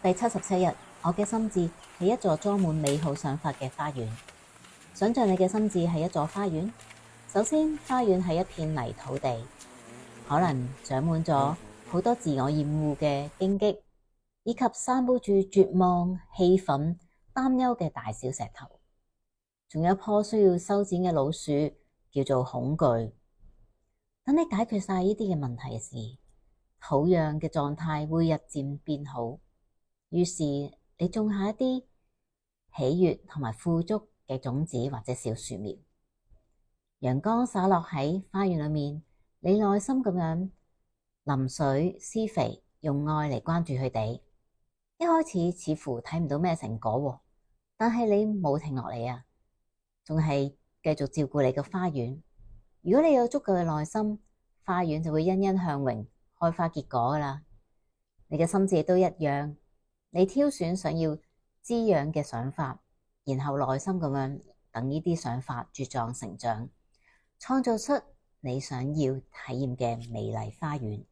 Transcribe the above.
第77日，我嘅心智係一座裝滿美好想法嘅花園。想象你嘅心智係一座花園。首先，花園係一片泥土地，可能長滿咗好多自我厭惡嘅荊棘，以及散佈住絕望、氣憤、擔憂嘅大小石頭。仲有一棵需要修剪嘅老樹，叫做恐懼。等你解決晒呢啲嘅問題時，土壤嘅狀態會日漸變好。於是你種下一啲喜悅同埋富足嘅種子或者小樹苗，陽光灑落喺花園裏面，你耐心咁樣淋水施肥，用愛嚟關注佢哋。一開始似乎睇唔到咩成果，但係你冇停落嚟啊，仲係繼續照顧你嘅花園。如果你有足夠嘅耐心，花園就會欣欣向榮，開花結果噶啦。你嘅心智亦都一樣，你挑選想要滋養嘅想法，然後耐心咁樣等呢啲想法茁壯成長，創造出你想要體驗嘅美麗花園。